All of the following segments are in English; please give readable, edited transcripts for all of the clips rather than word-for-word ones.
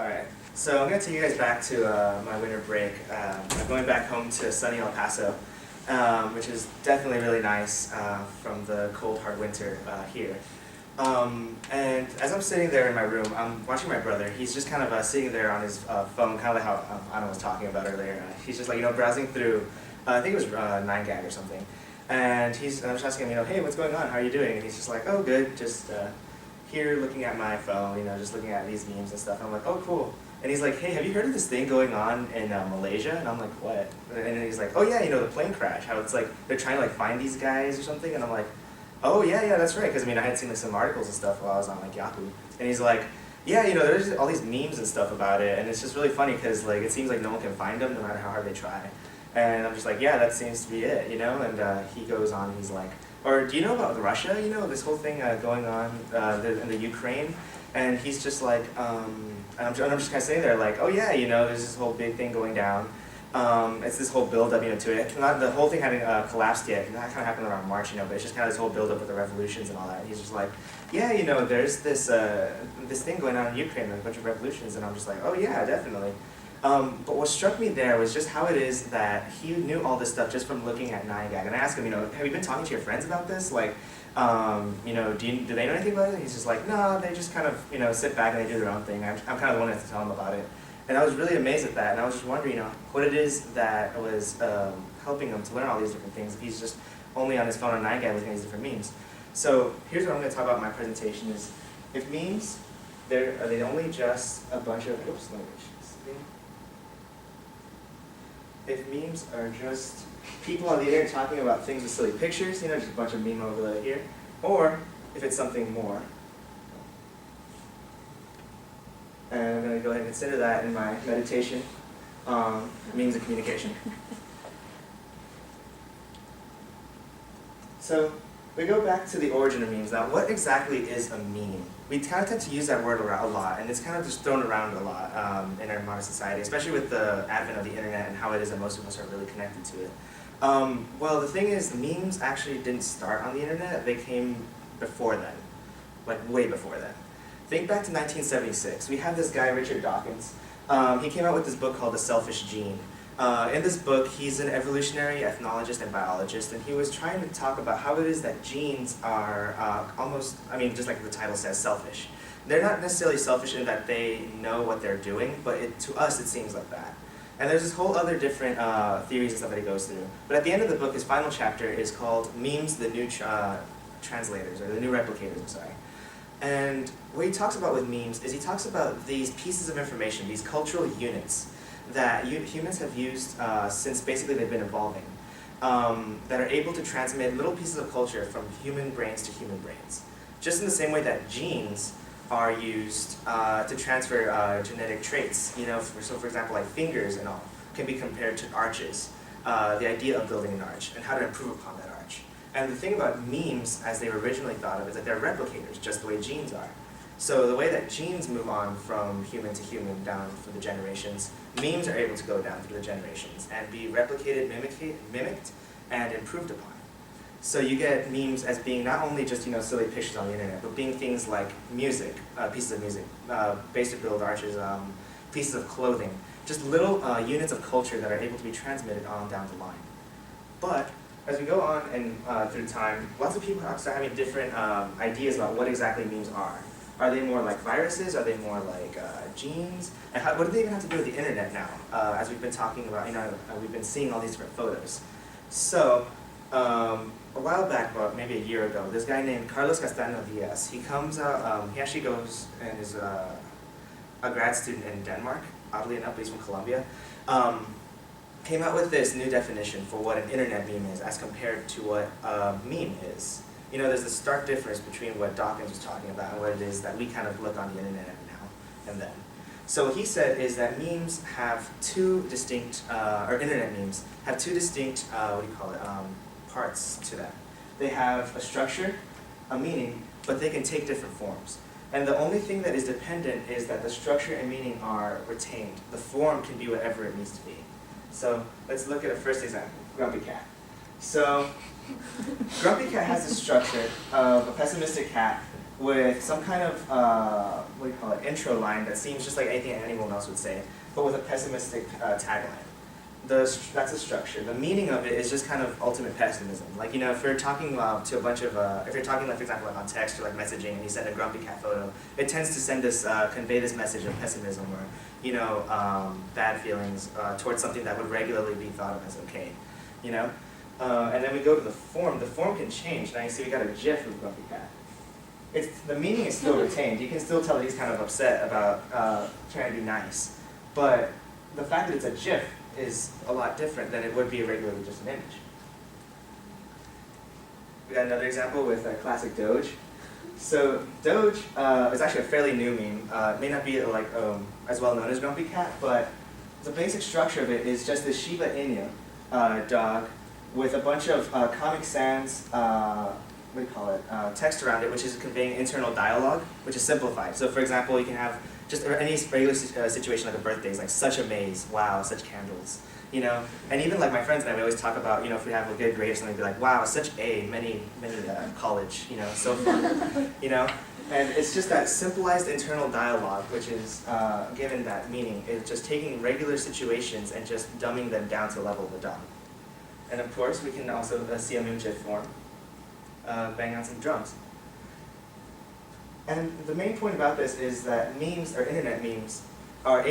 Alright, so I'm going to take you guys back to my winter break. I'm going back home to sunny El Paso, which is definitely really nice from the cold, hard winter here. And as I'm sitting there in my room, I'm watching my brother. He's just kind of sitting there on his phone, kind of like how Anna was talking about earlier. He's just like, browsing through, I think it was 9gag or something. And I'm just asking him, hey, what's going on? How are you doing? And he's just like, oh, good, just here looking at my phone, just looking at these memes and stuff. And I'm like, oh, cool. And he's like, hey, have you heard of this thing going on in Malaysia? And I'm like, what? And then he's like, oh yeah, the plane crash. How it's like, they're trying to find these guys or something. And I'm like, oh yeah, that's right. Because I had seen some articles and stuff while I was on Yahoo. And he's like, yeah, there's all these memes and stuff about it. And it's just really funny because it seems like no one can find them no matter how hard they try. And I'm just like, yeah, that seems to be it, And he goes on, he's like, or do you know about Russia, this whole thing going on in the Ukraine? And he's just like, and I'm just kind of sitting there like, oh yeah, there's this whole big thing going down. It's this whole build-up, to it. Not the whole thing hadn't collapsed yet. That kind of happened around March, but it's just kind of this whole build-up with the revolutions and all that. And he's just like, yeah, there's this this thing going on in Ukraine, a bunch of revolutions, and I'm just like, oh yeah, definitely. But what struck me there was just how it is that he knew all this stuff just from looking at 9gag. And I asked him, have you been talking to your friends about this? Like, do they know anything about it? And he's just like, no, they just kind of, sit back and they do their own thing. I'm kind of the one that has to tell them about it. And I was really amazed at that. And I was just wondering, what it is that was helping him to learn all these different things if he's just only on his phone on 9gag looking at these different memes. So here's what I'm going to talk about in my presentation is, if memes, are they only just a bunch of, if memes are just people on the internet talking about things with silly pictures, just a bunch of meme overlay here, or if it's something more. And I'm going to go ahead and consider that in my meditation on memes of communication. So we go back to the origin of memes. Now, what exactly is a meme? We kind of tend to use that word a lot, and it's kind of just thrown around a lot in our modern society, especially with the advent of the internet and how it is that most of us are really connected to it. Well, the thing is, memes actually didn't start on the internet. They came before then, way before then. Think back to 1976. We have this guy, Richard Dawkins. He came out with this book called The Selfish Gene. In this book, he's an evolutionary ethnologist and biologist, and he was trying to talk about how it is that genes are almost, just like the title says, selfish. They're not necessarily selfish in that they know what they're doing, but to us it seems like that. And there's this whole other different theories and stuff that he goes through. But at the end of the book, his final chapter is called Memes, the New Translators, or the New Replicators, I'm sorry. And what he talks about with memes is he talks about these pieces of information, these cultural units, that humans have used since basically they've been evolving, that are able to transmit little pieces of culture from human brains to human brains. Just in the same way that genes are used to transfer genetic traits, so for example, like fingers and all, can be compared to arches, the idea of building an arch, and how to improve upon that arch. And the thing about memes, as they were originally thought of, is that they're replicators, just the way genes are. So the way that genes move on from human to human down through the generations, memes are able to go down through the generations and be replicated, mimicked, and improved upon. So you get memes as being not only just silly pictures on the internet, but being things like music, pieces of music, basic build arches, pieces of clothing, just little units of culture that are able to be transmitted on down the line. But as we go on and through time, lots of people start having different ideas about what exactly memes are. Are they more like viruses? Are they more like genes? And what do they even have to do with the internet now? As we've been talking about, we've been seeing all these different photos. So a while back, about maybe a year ago, this guy named Carlos Castaño Diaz, he comes out, he actually goes and is a grad student in Denmark, oddly enough, but he's from Colombia, came out with this new definition for what an internet meme is as compared to what a meme is. There's this stark difference between what Dawkins was talking about and what it is that we kind of look on the internet now and then. So what he said is that memes have two distinct, or internet memes, have two distinct, parts to them. They have a structure, a meaning, but they can take different forms. And the only thing that is dependent is that the structure and meaning are retained. The form can be whatever it needs to be. So let's look at a first example, Grumpy Cat. So Grumpy Cat has a structure of a pessimistic cat with some kind of, what do you call it, intro line that seems just like anything anyone else would say, but with a pessimistic tagline. That's a structure. The meaning of it is just kind of ultimate pessimism. Like, if you're talking to a bunch of, if you're talking, like, for example, like on text or like messaging, and you send a grumpy cat photo, it tends to send this, convey this message of pessimism or, bad feelings towards something that would regularly be thought of as okay, And then we go to the form. The form can change. Now you see we got a GIF of grumpy cat. The meaning is still retained. You can still tell that he's kind of upset about trying to be nice. But the fact that it's a GIF is a lot different than it would be regularly just an image. We got another example with classic Doge. So Doge is actually a fairly new meme. It may not be like as well known as Grumpy Cat, but the basic structure of it is just this Shiba Inu dog with a bunch of Comic Sans, what do you call it, text around it, which is conveying internal dialogue, which is simplified. So for example, you can have just any regular situation like a birthday is like such a maze, wow, such candles, And even like my friends and I, we always talk about, if we have a good grade or something, be like, wow, such a, many college, so fun, And it's just that simplified internal dialogue, which is given that meaning. It's just taking regular situations and just dumbing them down to the level of a dog. And of course, we can also see a meme GIF form, bang on some drums. And the main point about this is that memes, or internet memes, are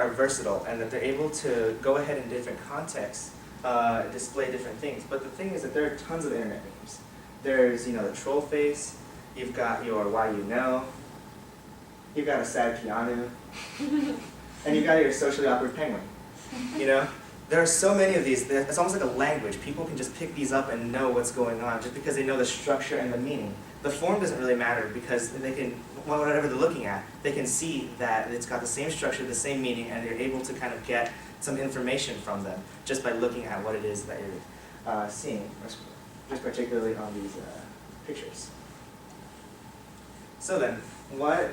versatile, and that they're able to go ahead in different contexts, display different things. But the thing is that there are tons of internet memes. There's, the troll face, you've got your why you know, you've got a sad Keanu, and you've got your socially awkward penguin, There are so many of these, it's almost like a language. People can just pick these up and know what's going on just because they know the structure and the meaning. The form doesn't really matter because they can, whatever they're looking at, they can see that it's got the same structure, the same meaning, and they're able to kind of get some information from them just by looking at what it is that you're seeing, just particularly on these pictures. So then, what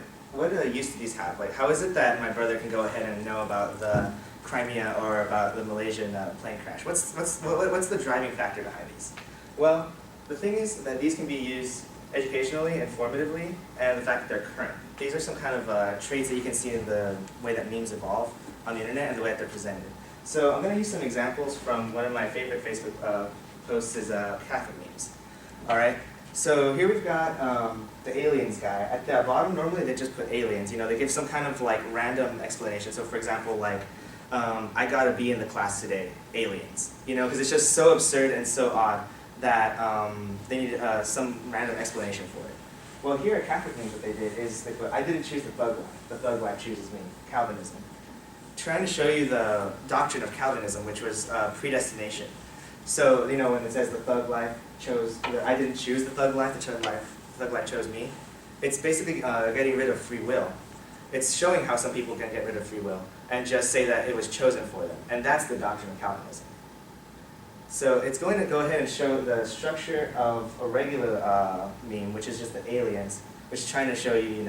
use do these have? Like, how is it that my brother can go ahead and know about the Crimea or about the Malaysian plane crash? What's the driving factor behind these? Well, the thing is that these can be used educationally, informatively, and the fact that they're current. These are some kind of traits that you can see in the way that memes evolve on the internet and the way that they're presented. So I'm going to use some examples from one of my favorite Facebook posts is Catholic memes. All right. So here we've got the aliens guy. At the bottom, normally they just put aliens. They give some kind of like random explanation. So for example, like, I got a B in the class today, aliens. Because it's just so absurd and so odd that they need some random explanation for it. Well, here at Catholic Memes, what they did is they put, I didn't choose the thug life. The thug life chooses me, Calvinism. Trying to show you the doctrine of Calvinism, which was predestination. So, when it says the thug life chose, I didn't choose the thug life, the thug life chose me, it's basically getting rid of free will. It's showing how some people can get rid of free will and just say that it was chosen for them. And that's the doctrine of Calvinism. So it's going to go ahead and show the structure of a regular meme, which is just the aliens, which is trying to show you,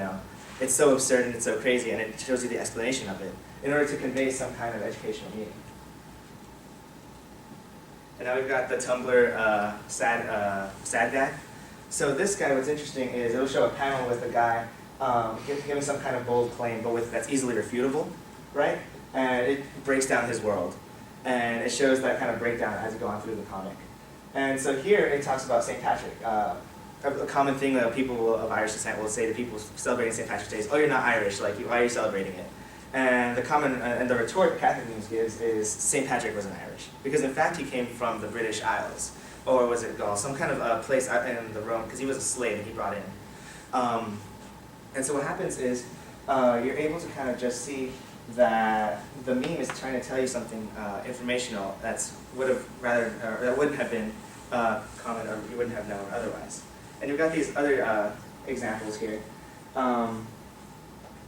it's so absurd and it's so crazy, and it shows you the explanation of it in order to convey some kind of educational meaning. And now we've got the Tumblr sad guy. So this guy, what's interesting is it'll show a panel with a guy giving some kind of bold claim, but that's easily refutable, right? And it breaks down his world. And it shows that kind of breakdown as you go on through the comic. And so here it talks about St. Patrick. A common thing that people of Irish descent will say to people celebrating St. Patrick's Day is, oh, you're not Irish, like, why are you celebrating it? And the common, and the retort Catholic News gives is St. Patrick wasn't Irish. Because in fact he came from the British Isles, or was it Gaul, some kind of place out in the Rome, because he was a slave that he brought in. And so what happens is you're able to kind of just see that the meme is trying to tell you something informational that wouldn't have been common, or you wouldn't have known otherwise. And you've got these other examples here.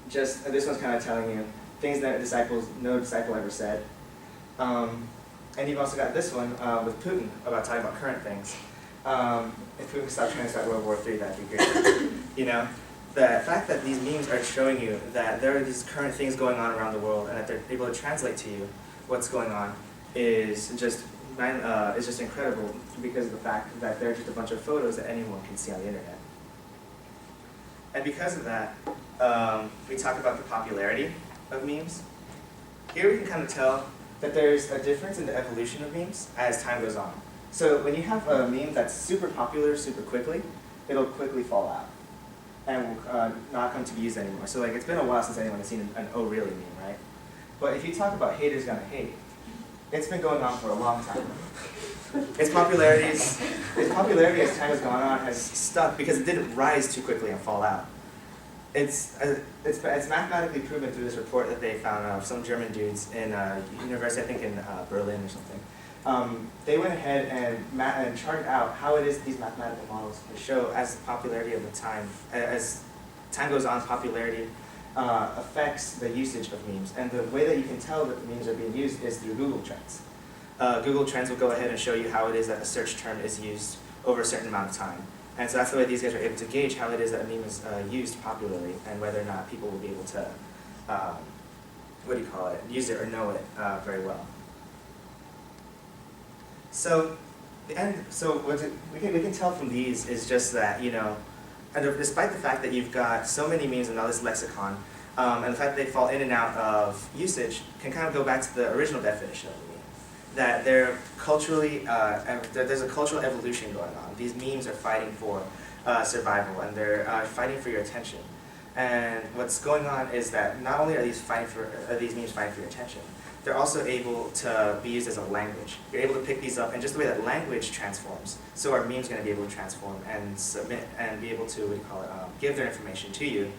This one's kind of telling you things that no disciple ever said. And you've also got this one with Putin about talking about current things. If Putin stopped trying to start World War III, that'd be great. The fact that these memes are showing you that there are these current things going on around the world and that they're able to translate to you what's going on is just incredible because of the fact that they're just a bunch of photos that anyone can see on the internet. And because of that, we talk about the popularity of memes. Here we can kind of tell that there's a difference in the evolution of memes as time goes on. So when you have a meme that's super popular super quickly, it'll quickly fall out and will not come to be used anymore. So like it's been a while since anyone has seen an "oh really" meme, right? But if you talk about haters gonna hate, it's been going on for a long time. Its popularity as time has gone on has stuck because it didn't rise too quickly and fall out. It's mathematically proven through this report that they found of some German dudes in a university, I think in Berlin or something. They went ahead and charted out how it is these mathematical models can show as the popularity of the time, as time goes on, popularity affects the usage of memes. And the way that you can tell that the memes are being used is through Google Trends. Google Trends will go ahead and show you how it is that a search term is used over a certain amount of time. And so that's the way these guys are able to gauge how it is that a meme is used popularly and whether or not people will be able to, use it or know it very well. So, what we can tell from these is just that, and despite the fact that you've got so many memes and all this lexicon, and the fact that they fall in and out of usage can kind of go back to the original definition of a meme. That they're culturally, there's a cultural evolution going on. These memes are fighting for survival, and they're fighting for your attention. And what's going on is that not only are these memes fighting for your attention, they're also able to be used as a language. You're able to pick these up, and just the way that language transforms, so are memes going to be able to transform and submit and be able to, give their information to you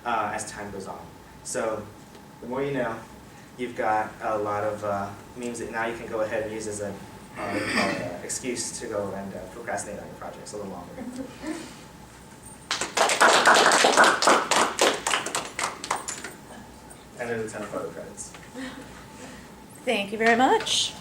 as time goes on. So the more you know, you've got a lot of memes that now you can go ahead and use as an excuse to go and procrastinate on your projects a little longer. And there's a ton of photo credits. Thank you very much.